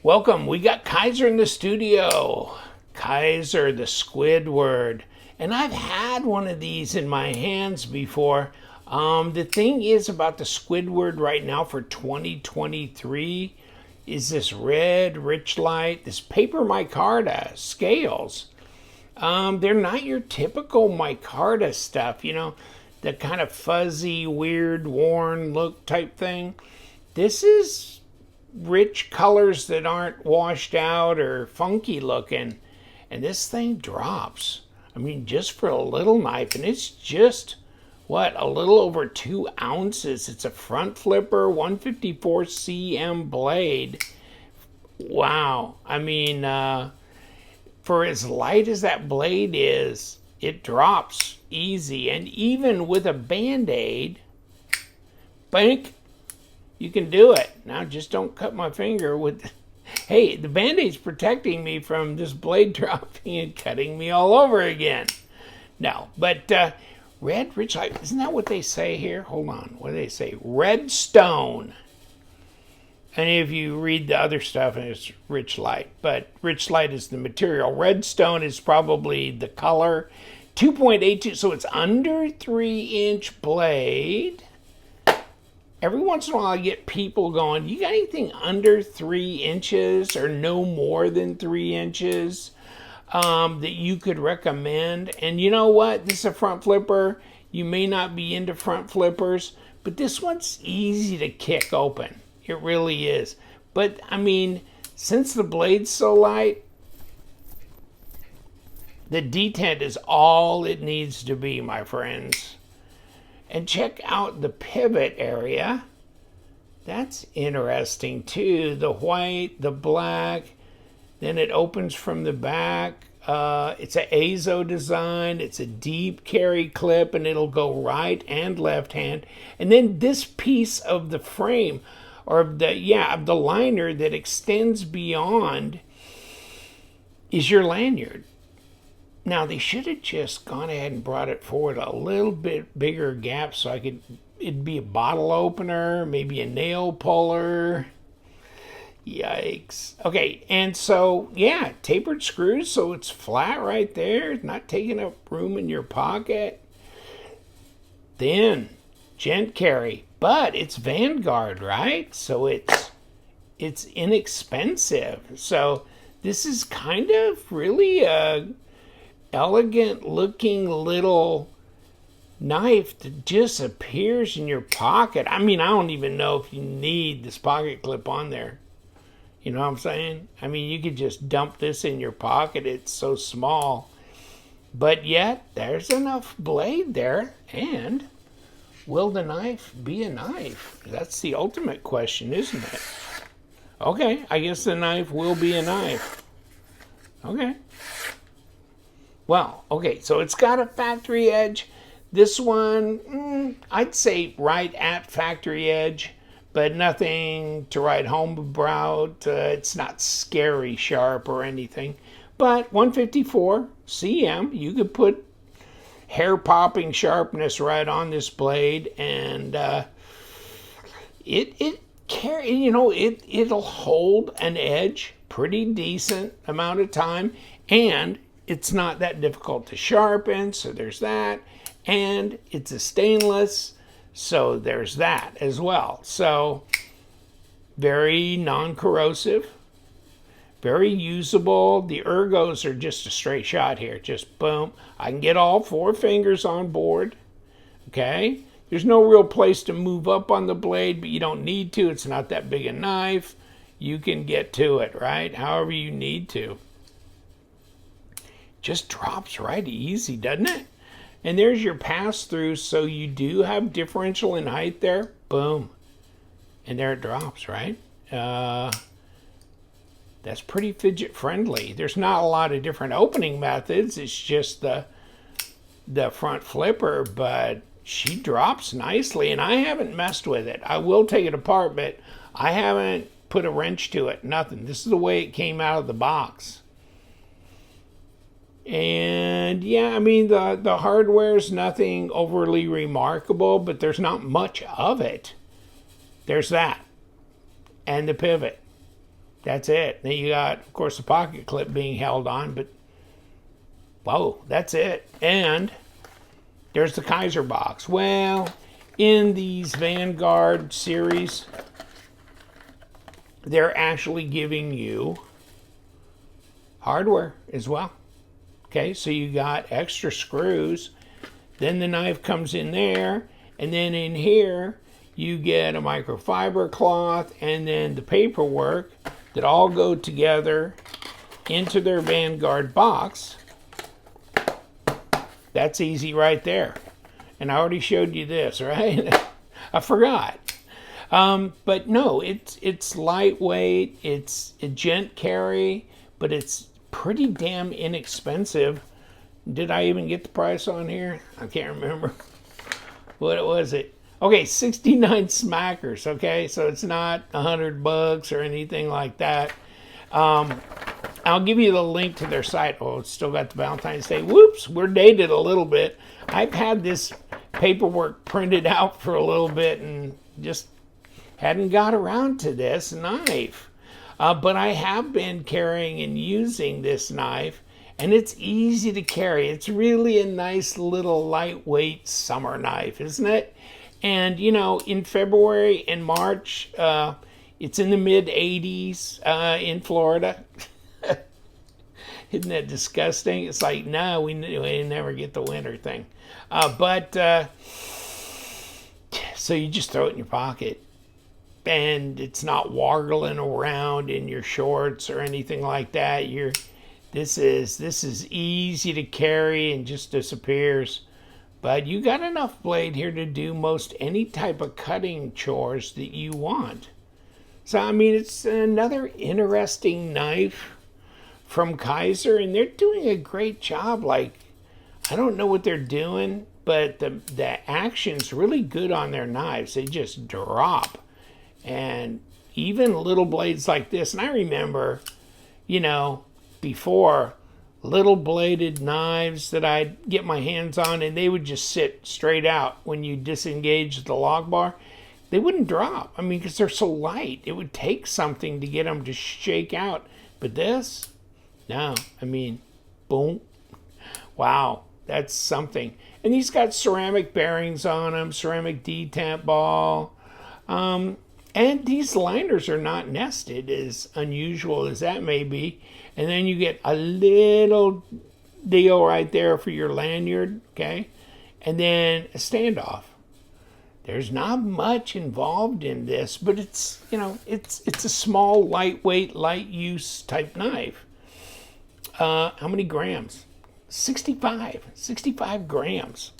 Welcome. We got Kizer in the studio. Kizer the Squidward. And I've had one of these in my hands before. The thing is about the Squidward right now for 2023 is this red Richlite, this paper micarta scales. They're not your typical micarta stuff, you know, the kind of fuzzy, weird, worn look type thing. This is rich colors that aren't washed out or funky looking, and this thing drops. I mean, just for a little knife, and it's just a little over 2 ounces. It's a front flipper 154 cm blade. Wow. I mean, for as light as that blade is, it drops easy. And even with a band-aid, bank, you can do it. Now just don't cut my finger with... Hey, the Band-Aid's protecting me from this blade dropping and cutting me all over again. No, but red Richlite, isn't that what they say here? Hold on, what do they say? Red stone. And if you read the other stuff, it's Richlite, but Richlite is the material. Red stone is probably the color. 2.82, so it's under 3-inch blade. Every once in a while I get people going, you got anything under 3 inches or no more than 3 inches that you could recommend? And you know what? This is a front flipper. You may not be into front flippers, but this one's easy to kick open. It really is. But I mean, since the blade's so light, the detent is all it needs to be, my friends. And check out the pivot area. That's interesting too. The white, the black, then it opens from the back. It's an AZO design. It's a deep carry clip, and it'll go right and left hand. And then this piece of the frame, or of the liner that extends beyond, is your lanyard. Now, they should have just gone ahead and brought it forward a little bit bigger gap so it'd be a bottle opener, maybe a nail puller. Yikes. Okay, and so, yeah, tapered screws, so it's flat right there, not taking up room in your pocket. Thin, gent carry, but it's Vanguard, right? So it's inexpensive. So this is kind of really a elegant looking little knife that just appears in your pocket. I mean, I don't even know if you need this pocket clip on there. You know what I'm saying? I mean, you could just dump this in your pocket. It's so small. But yet, there's enough blade there. And will the knife be a knife? That's the ultimate question, isn't it? Okay, I guess the knife will be a knife. Okay. Well, okay, so it's got a factory edge. This one, I'd say right at factory edge, but nothing to write home about. It's not scary sharp or anything. But 154 cm, you could put hair-popping sharpness right on this blade, and it'll hold an edge pretty decent amount of time, and it's not that difficult to sharpen, so there's that. And it's a stainless, so there's that as well. So very non-corrosive, very usable. The ergos are just a straight shot here, just boom. I can get all 4 fingers on board, okay? There's no real place to move up on the blade, but you don't need to. It's not that big a knife. You can get to it, right? However you need to. Just drops right easy, doesn't it? And there's your pass-through, so you do have differential in height there. Boom. And there it drops, right? That's pretty fidget-friendly. There's not a lot of different opening methods. It's just the front flipper, but she drops nicely, and I haven't messed with it. I will take it apart, but I haven't put a wrench to it, nothing. This is the way it came out of the box. And yeah, I mean, the hardware's nothing overly remarkable, but there's not much of it. There's that. And the pivot. That's it. Then you got, of course, the pocket clip being held on, but whoa, that's it. And there's the Kizer box. Well, in these Vanguard series, they're actually giving you hardware as well. Okay, so you got extra screws. Then the knife comes in there, and then in here you get a microfiber cloth and then the paperwork that all go together into their Vanguard box. That's easy right there. And I already showed you this, right? I forgot. But no, it's lightweight, it's a gent carry, but it's pretty damn inexpensive. Did I even get the price on here? I can't remember. What was it? Okay, 69 smackers, okay? So it's not $100 or anything like that. I'll give you the link to their site. Oh, it's still got the Valentine's Day. Whoops, we're dated a little bit. I've had this paperwork printed out for a little bit and just hadn't got around to this knife. But I have been carrying and using this knife, and it's easy to carry. It's really a nice little lightweight summer knife, isn't it? And, you know, in February and March, it's in the mid-80s in Florida. Isn't that disgusting? It's like, no, we never get the winter thing. So you just throw it in your pocket. And it's not waggling around in your shorts or anything like that. This is easy to carry and just disappears. But you got enough blade here to do most any type of cutting chores that you want. So, I mean, it's another interesting knife from Kizer, and they're doing a great job. Like, I don't know what they're doing, but the action's really good on their knives. They just drop. And even little blades like this, and I remember, you know, before, little bladed knives that I'd get my hands on, and they would just sit straight out when you disengage the log bar. They wouldn't drop. I mean, because they're so light. It would take something to get them to shake out. But this, no. I mean, boom. Wow, that's something. And these got ceramic bearings on them, ceramic detent ball. And these liners are not nested, as unusual as that may be. And then you get a little deal right there for your lanyard, okay? And then a standoff. There's not much involved in this, but it's, you know, it's a small, lightweight, light use type knife. How many grams? 65 grams.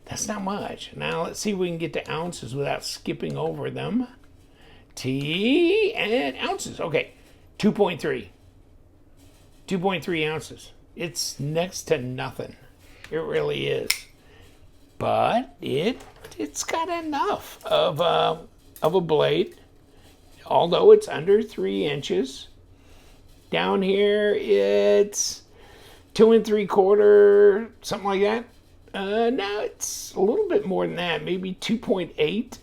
That's not much. Now let's see if we can get to ounces without skipping over them. T and ounces. Okay, 2.3. 2.3 ounces. It's next to nothing. It really is. But it's got enough of a blade, although it's under 3 inches. Down here it's 2 3/4, something like that. Now it's a little bit more than that, maybe 2.8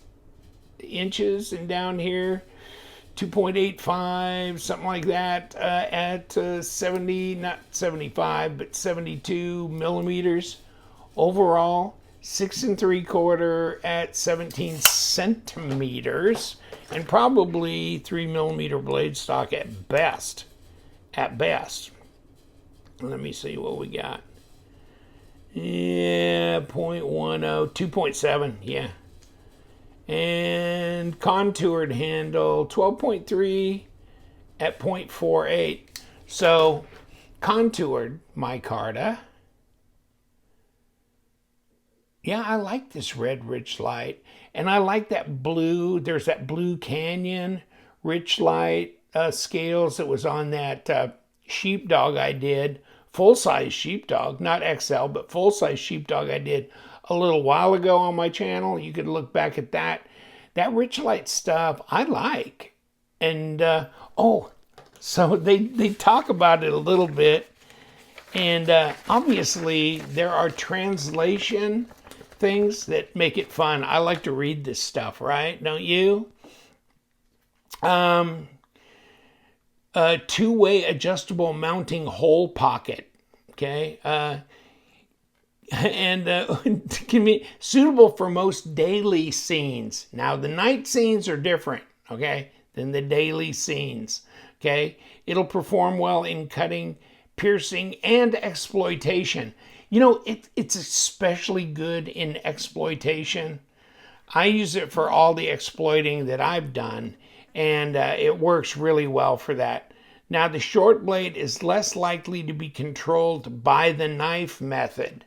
inches, and down here 2.85, something like that, at 70, not 75, but 72 millimeters. Overall, 6 3/4 at 17 centimeters, and probably 3 millimeter blade stock at best. At best. Let me see what we got. Yeah, 0.10, 2.7, yeah. And contoured handle, 12.3 at 0.48. So, contoured micarta. Yeah, I like this red Richlite. And I like that blue. There's that blue Canyon Richlite scales that was on that sheepdog I did. Full-size sheepdog, not XL, but full-size sheepdog I did a little while ago on my channel. You could look back at that. That Richlite stuff I like. And, so they talk about it a little bit. And obviously there are translation things that make it fun. I like to read this stuff, right? Don't you? a two-way adjustable mounting hole pocket. Okay. And can be suitable for most daily scenes. Now, the night scenes are different, okay, than the daily scenes, okay? It'll perform well in cutting, piercing, and exploitation. You know, it's especially good in exploitation. I use it for all the exploiting that I've done, and it works really well for that. Now, the short blade is less likely to be controlled by the knife method.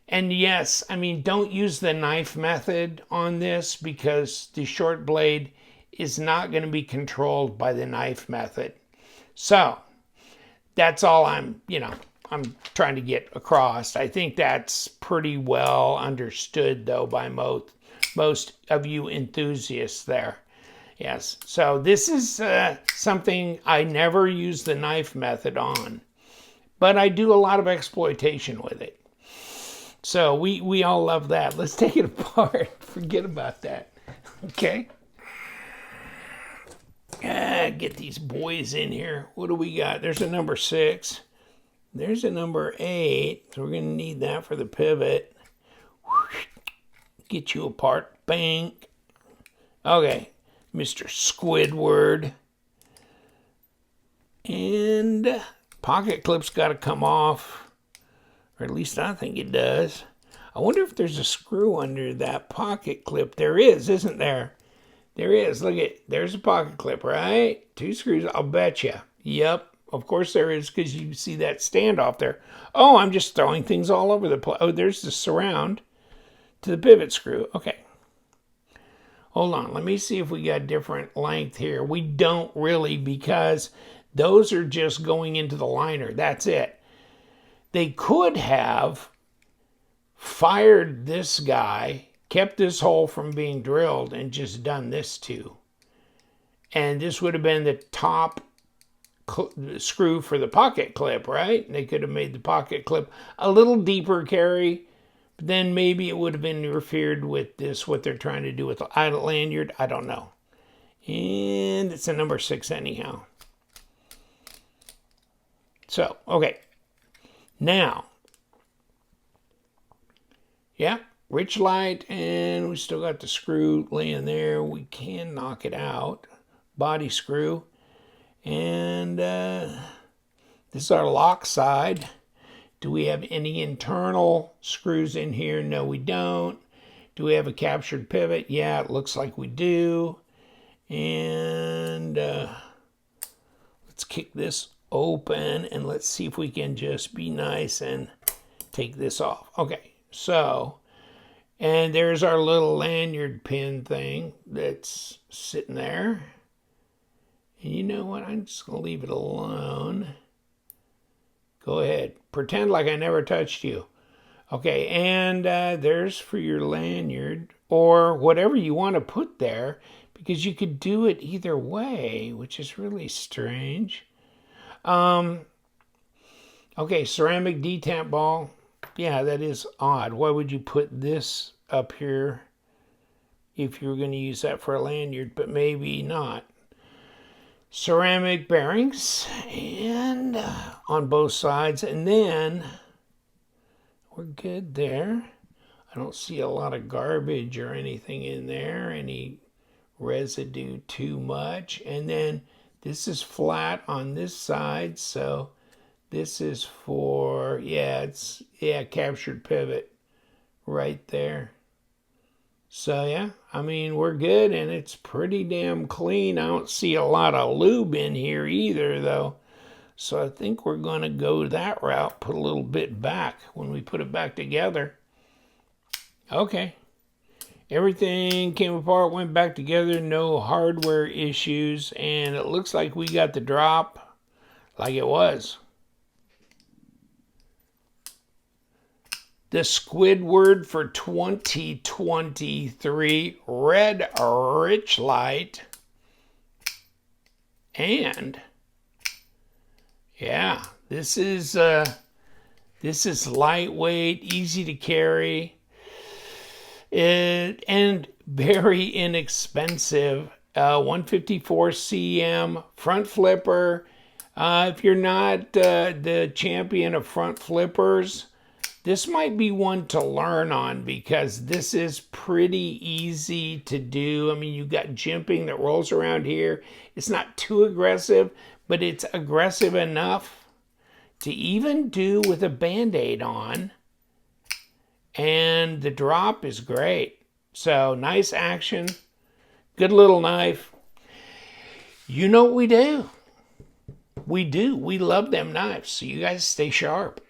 And yes, I mean, don't use the knife method on this because the short blade is not going to be controlled by the knife method. So that's all I'm trying to get across. I think that's pretty well understood, though, by most of you enthusiasts there. Yes, so this is something I never use the knife method on, but I do a lot of exploitation with it. So we all love that. Let's take it apart. Forget about that. Okay. Get these boys in here. What do we got? There's a number 6. There's a number 8. So we're going to need that for the pivot. Get you apart. Bang. Okay. Mr. Squidward. And pocket clip's got to come off. Or at least I think it does. I wonder if there's a screw under that pocket clip. There is, isn't there? There is. Look at, there's a pocket clip, right? 2 screws, I'll bet you. Yep, of course there is, because you see that standoff there. Oh, I'm just throwing things all over the place. Oh, there's the surround to the pivot screw. Okay. Hold on, let me see if we got different length here. We don't really, because those are just going into the liner. That's it. They could have fired this guy, kept this hole from being drilled, and just done this too. And this would have been the top screw for the pocket clip, right? They could have made the pocket clip a little deeper carry, but then maybe it would have interfered with this, what they're trying to do with the lanyard. I don't know. And it's a number 6 anyhow. So, okay. Now, yeah, Richlite, and we still got the screw laying there. We can knock it out. Body screw. And this is our lock side. Do we have any internal screws in here? No, we don't. Do we have a captured pivot? Yeah, it looks like we do. And let's kick this open and let's see if we can just be nice and take this off. Okay, so, and there's our little lanyard pin thing that's sitting there. And you know what? I'm just going to leave it alone. Go ahead. Pretend like I never touched you. Okay, and there's for your lanyard or whatever you want to put there, because you could do it either way, which is really strange. Okay, ceramic detamp ball. Yeah, that is odd. Why would you put this up here if you were going to use that for a lanyard, but maybe not? Ceramic bearings and on both sides, and then we're good there. I don't see a lot of garbage or anything in there, any residue too much. And then this is flat on this side, so this is for, captured pivot right there. So yeah, I mean, we're good, and it's pretty damn clean. I don't see a lot of lube in here either, though. So I think we're going to go that route, put a little bit back when we put it back together. Okay. Everything came apart, went back together, no hardware issues, and it looks like we got the drop like it was. The Squidward for 2023 red Richlite. And yeah, this is lightweight, easy to carry, and very inexpensive. 154 cm front flipper. If you're not the champion of front flippers, this might be one to learn on because this is pretty easy to do. I mean, you've got jimping that rolls around here. It's not too aggressive, but it's aggressive enough to even do with a Band-Aid on. And the drop is great. So nice action. Good little knife. You know what we do. We love them knives. So you guys stay sharp.